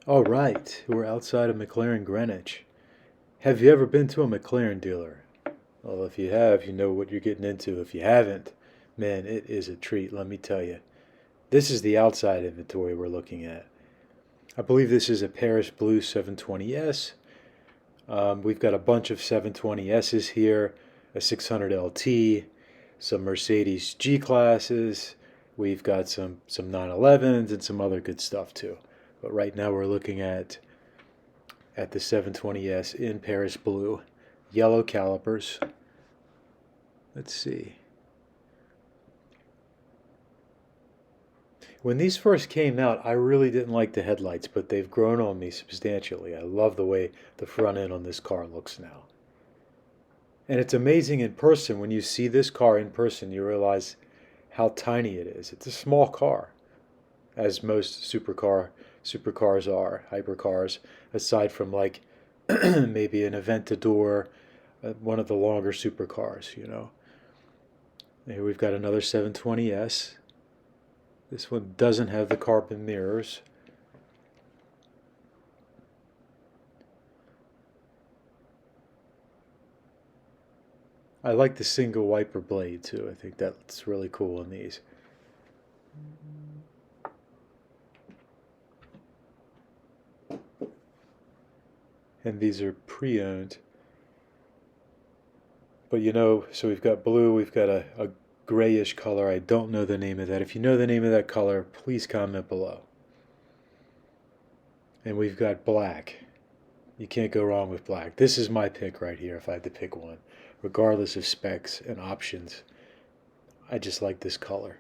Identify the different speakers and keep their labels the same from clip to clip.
Speaker 1: All right, we're outside of McLaren Greenwich. Have you ever been to a McLaren dealer? Well, if you have, you know what you're getting into. If you haven't, man, it is a treat, let me tell you. This is the outside inventory we're looking at. I believe this is a Paris Blue 720S. We've got a bunch of 720Ss here, a 600 LT, some Mercedes G classes. We've got some 911s and some other good stuff too. But right now we're looking at the 720S in Paris Blue, yellow calipers. Let's see. When these first came out, I really didn't like the headlights, but they've grown on me substantially. I love the way the front end on this car looks now. And it's amazing in person. When you see this car in person, you realize how tiny it is. It's a small car, as most supercars are, hypercars, aside from like maybe an Aventador, one of the longer supercars, you know. Here we've got another 720S. This one doesn't have the carbon mirrors. I like the single wiper blade too. I think that's really cool on these. And these are pre-owned. But you know, so we've got blue, we've got a grayish color. I don't know the name of that. If you know the name of that color, please comment below. And we've got black. You can't go wrong with black. This is my pick right here if I had to pick one. Regardless of specs and options, I just like this color.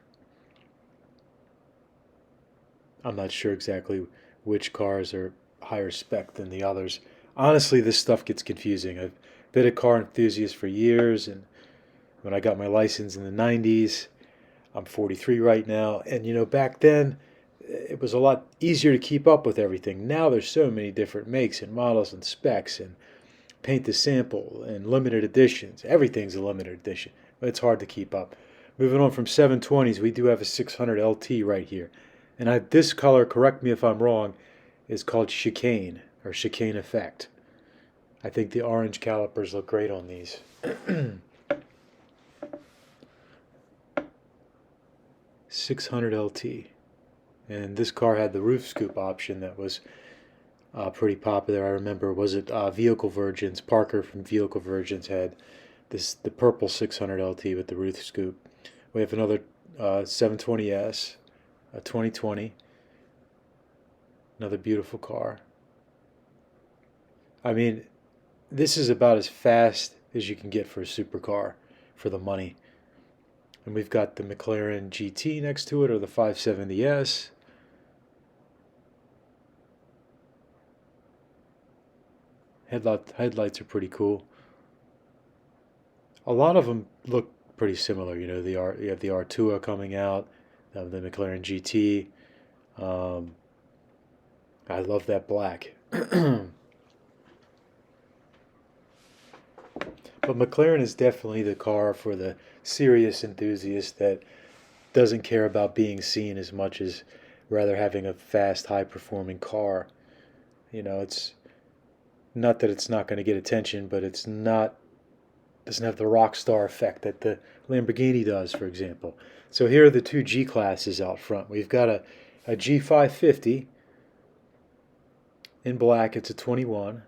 Speaker 1: I'm not sure exactly which cars are higher spec than the others. Honestly, this stuff gets confusing. I've been a car enthusiast for years, and when I got my license in the 90s, I'm 43 right now, and you know, back then it was a lot easier to keep up with everything. Now there's so many different makes and models and specs and paint to sample and limited editions. Everything's a limited edition. It's hard to keep up. Moving on from 720s, we do have a 600 LT right here. And this color, correct me if I'm wrong, is called chicane or chicane effect. I think the orange calipers look great on these. 600 LT. And this car had the roof scoop option that was pretty popular. I remember, was it Vehicle Virgins? Parker from Vehicle Virgins had the purple 600 LT with the roof scoop. We have another 720S, a 2020, another beautiful car. I mean, this is about as fast as you can get for a supercar for the money. And we've got the McLaren GT next to it, or the 570S. Headlights are pretty cool. A lot of them look pretty similar. You know, you have the Artua coming out, the McLaren GT. I love that black. But McLaren is definitely the car for the serious enthusiast that doesn't care about being seen as much as rather having a fast, high-performing car. You know, it's not that it's not going to get attention, but it's not doesn't have the rock star effect that the Lamborghini does, for example. So here are the two G classes out front. We've got a G550 in black. It's a 21.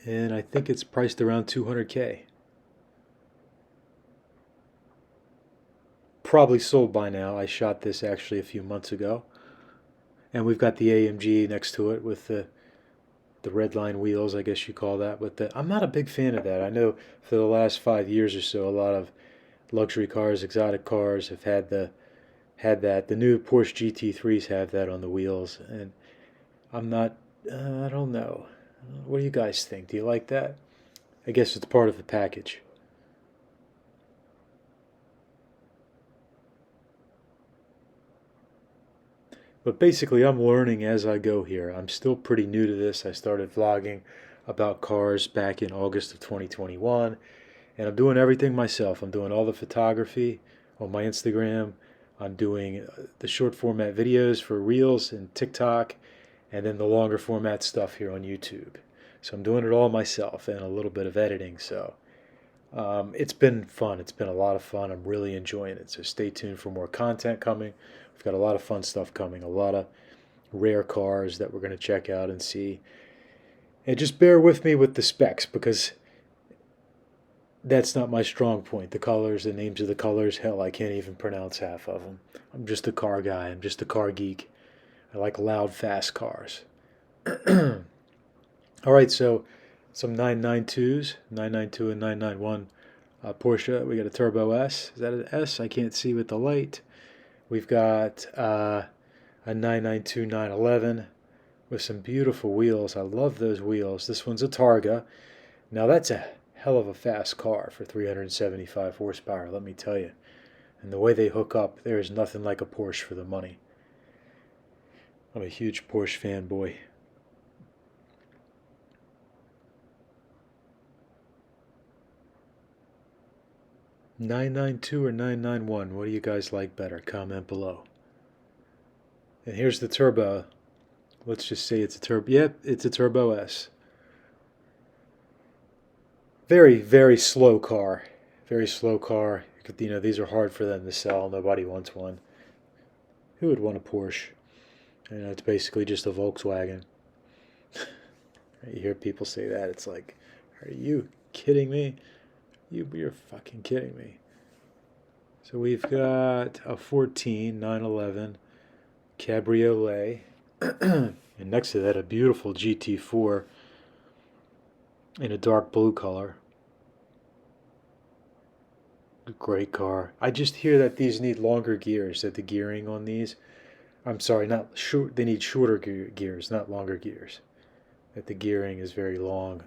Speaker 1: And I think it's priced around 200K. Probably sold by now. I shot this actually a few months ago. And we've got the AMG next to it with the red line wheels, I guess you call that. But I'm not a big fan of that. I know for the last 5 years or so, a lot of luxury cars, exotic cars have had that. The new Porsche GT3s have that on the wheels, and I'm not. I don't know. What do you guys think? Do you like that? I guess it's part of the package. But basically, I'm learning as I go here. I'm still pretty new to this. I started vlogging about cars back in August of 2021, And I'm doing everything myself. I'm doing all the photography on my Instagram. I'm doing the short format videos for Reels and TikTok, and then the longer format stuff here on YouTube. So I'm doing it all myself and a little bit of editing. So it's been fun. It's been a lot of fun. I'm really enjoying it. So stay tuned for more content coming. We've got a lot of fun stuff coming, a lot of rare cars that we're going to check out and see. And just bear with me with the specs, because that's not my strong point. The colors, the names of the colors, hell, I can't even pronounce half of them. I'm just a car guy. I'm just a car geek. I like loud, fast cars. All right, so some 992s, 992 and 991 Porsche. We got a Turbo S. Is that an S? I can't see with the light. We've got a 992 911 with some beautiful wheels. I love those wheels. This one's a Targa. Now that's a hell of a fast car for 375 horsepower, let me tell you. And the way they hook up, there is nothing like a Porsche for the money. I'm a huge Porsche fanboy. $992 or $991, what do you guys like better? Comment below. And here's the Turbo. Let's just say it's a Turbo. Yep, it's a Turbo S. Very, very slow car. Very slow car. You know, these are hard for them to sell. Nobody wants one. Who would want a Porsche? You know, it's basically just a Volkswagen. You hear people say that. It's like, are you kidding me? You're fucking kidding me. So we've got a 14 911 Cabriolet. And next to that, a beautiful GT4 in a dark blue color. Great car. I just hear that these need longer gears, that the gearing on these, I'm sorry, not short, they need shorter gears, not longer gears. That the gearing is very long.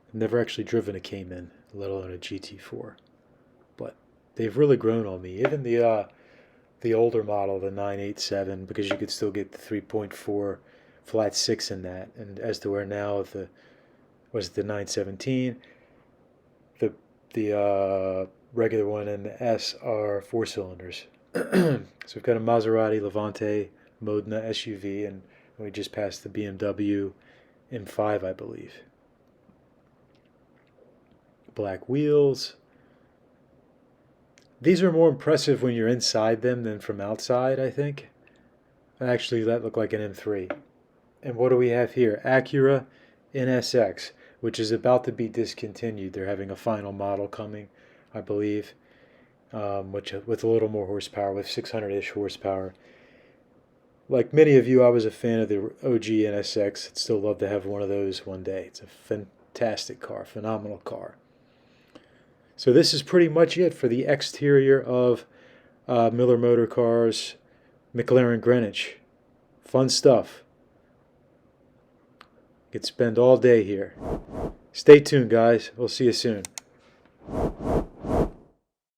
Speaker 1: I've never actually driven a Cayman, let alone a GT4. But they've really grown on me. Even the older model, the 987, because you could still get the 3.4 flat 6 in that. And as to where now the 917, the regular one and the S are 4 cylinders. So we've got a Maserati Levante Modena SUV, and we just passed the BMW M5, I believe. Black wheels. These are more impressive when you're inside them than from outside, I think. Actually, that looked like an M3. And what do we have here? Acura Nsx, which is about to be discontinued. They're having a final model coming, I believe, which with a little more horsepower, with 600-ish horsepower. Like many of you, I was a fan of the OG Nsx. I'd still love to have one of those one day. It's a fantastic car, phenomenal car. So this is pretty much it for the exterior of Miller Motor Cars McLaren Greenwich. Fun stuff. Could spend all day here. Stay tuned, guys. We'll see you soon.